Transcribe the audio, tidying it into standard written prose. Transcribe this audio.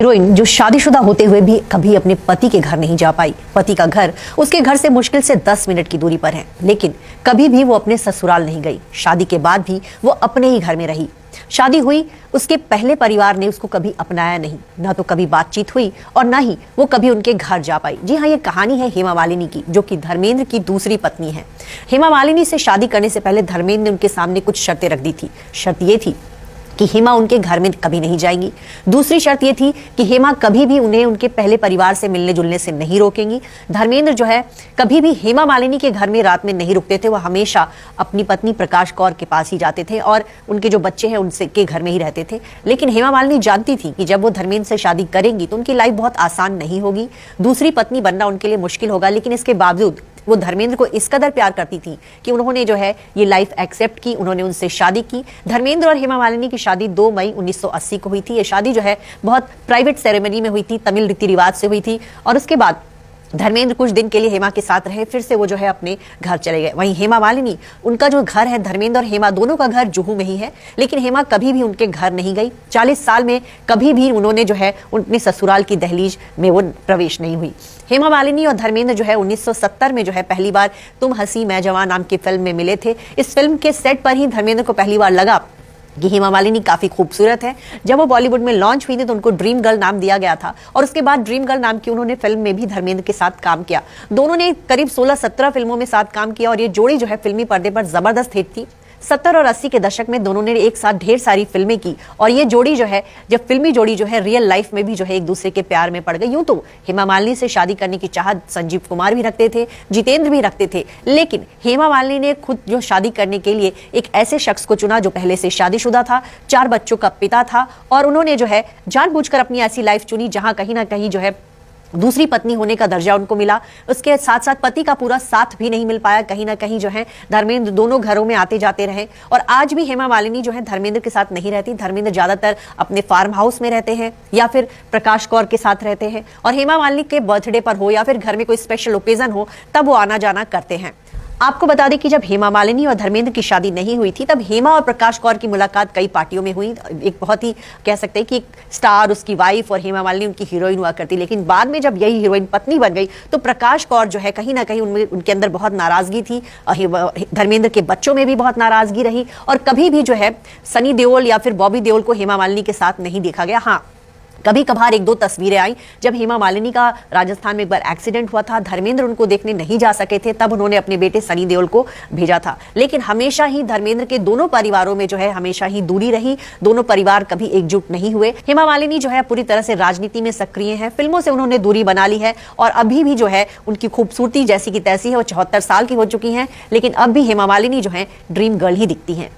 Heroine जो शादीशुदा होते हुए भी कभी अपने पति के घर नहीं जा पाई। पति का घर उसके घर से मुश्किल से 10 मिनट की दूरी पर है, लेकिन कभी भी वो अपने ससुराल नहीं गई। शादी के बाद भी वो अपने ही घर में रही। शादी हुई, उसके पहले परिवार ने उसको कभी अपनाया नहीं, ना तो कभी बातचीत हुई और ना ही वो कभी उनके घर जा पाई। जी हाँ, ये कहानी है हेमा मालिनी की, जो कि धर्मेंद्र की दूसरी पत्नी है। हेमा मालिनी से शादी करने से पहले धर्मेंद्र ने उनके सामने कुछ शर्तें रख दी थी। शर्त ये थी कि हेमा उनके घर में कभी नहीं जाएंगी। दूसरी शर्त ये थी कि हेमा कभी भी उन्हें उनके पहले परिवार से मिलने जुलने से नहीं रोकेंगी। धर्मेंद्र जो है कभी भी हेमा मालिनी के घर में रात में नहीं रुकते थे। वह हमेशा अपनी पत्नी प्रकाश कौर के पास ही जाते थे और उनके जो बच्चे हैं उनसे के घर में ही रहते थे। लेकिन हेमा मालिनी जानती थी कि जब वो धर्मेंद्र से शादी करेंगी तो उनकी लाइफ बहुत आसान नहीं होगी, दूसरी पत्नी बनना उनके लिए मुश्किल होगा। लेकिन इसके बावजूद वो धर्मेंद्र को इस कदर प्यार करती थी कि उन्होंने जो है ये लाइफ एक्सेप्ट की, उन्होंने उनसे शादी की। धर्मेंद्र और हेमा मालिनी की शादी 2 मई 1980 को हुई थी। ये शादी जो है बहुत प्राइवेट सेरेमनी में हुई थी, तमिल रीति रिवाज से हुई थी। और उसके बाद धर्मेंद्र कुछ दिन के लिए हेमा के साथ रहे, फिर से वो जो है अपने घर चले गए। वहीं हेमा मालिनी, उनका जो घर है, धर्मेंद्र और हेमा दोनों का घर जुहू में ही है, लेकिन हेमा कभी भी उनके घर नहीं गई। 40 साल में कभी भी उन्होंने जो है अपने ससुराल की दहलीज में वो प्रवेश नहीं हुई। हेमा मालिनी और धर्मेंद्र जो है 1970 में जो है पहली बार तुम हंसी मैं जवान नाम की फिल्म में मिले थे। इस फिल्म के सेट पर ही धर्मेंद्र को पहली बार लगा कि हेमा मालिनी काफी खूबसूरत है। जब वो बॉलीवुड में लॉन्च हुई थी तो उनको ड्रीम गर्ल नाम दिया गया था और उसके बाद ड्रीम गर्ल नाम की उन्होंने फिल्म में भी धर्मेंद्र के साथ काम किया। दोनों ने करीब 16-17 फिल्मों में साथ काम किया और ये जोड़ी जो है फिल्मी पर्दे पर जबरदस्त हिट थी। 70 और 80 के दशक में दोनों ने एक साथ ढेर सारी फिल्में की और ये जोड़ी जो है, जब फिल्मी जोड़ी जो है रियल लाइफ में भी जो है एक दूसरे के प्यार में पड़ गई। यूं तो हेमा मालिनी से शादी करने की चाहत संजीव कुमार भी रखते थे, जितेंद्र भी रखते थे, लेकिन हेमा मालिनी ने खुद जो शादी करने के लिए एक ऐसे शख्स को चुना जो पहले से शादीशुदा था, 4 बच्चों का पिता था और उन्होंने जो है जानबूझकर अपनी ऐसी लाइफ चुनी जहां कहीं ना कहीं जो है दूसरी पत्नी होने का दर्जा उनको मिला। उसके साथ साथ पति का पूरा साथ भी नहीं मिल पाया। कहीं ना कहीं जो है धर्मेंद्र दोनों घरों में आते जाते रहे और आज भी हेमा मालिनी जो है धर्मेंद्र के साथ नहीं रहती। धर्मेंद्र ज्यादातर अपने फार्म हाउस में रहते हैं या फिर प्रकाश कौर के साथ रहते हैं और हेमा मालिनी के बर्थडे पर हो या फिर घर में कोई स्पेशल ओकेजन हो तब वो आना जाना करते हैं। आपको बता दें कि जब हेमा मालिनी और धर्मेंद्र की शादी नहीं हुई थी तब हेमा और प्रकाश कौर की मुलाकात कई पार्टियों में हुई। एक बहुत ही कह सकते हैं कि एक स्टार, उसकी वाइफ और हेमा मालिनी उनकी हीरोइन हुआ करती, लेकिन बाद में जब यही हीरोइन पत्नी बन गई तो प्रकाश कौर जो है कहीं ना कहीं उनके अंदर बहुत नाराजगी थी। धर्मेंद्र के बच्चों में भी बहुत नाराजगी रही और कभी भी जो है सनी देओल या फिर बॉबी देओल को हेमा मालिनी के साथ नहीं देखा गया। हाँ, कभी कभार 1-2 तस्वीरें आई जब हेमा मालिनी का राजस्थान में एक बार एक्सीडेंट हुआ था, धर्मेंद्र उनको देखने नहीं जा सके थे, तब उन्होंने अपने बेटे सनी देओल को भेजा था। लेकिन हमेशा ही धर्मेंद्र के दोनों परिवारों में जो है हमेशा ही दूरी रही, दोनों परिवार कभी एकजुट नहीं हुए। हेमा मालिनी जो है पूरी तरह से राजनीति में सक्रिय है, फिल्मों से उन्होंने दूरी बना ली है और अभी भी जो है उनकी खूबसूरती जैसी की तैसी है। वो 74 साल की हो चुकी हैं, लेकिन अब भी हेमा मालिनी जो है ड्रीम गर्ल ही दिखती हैं।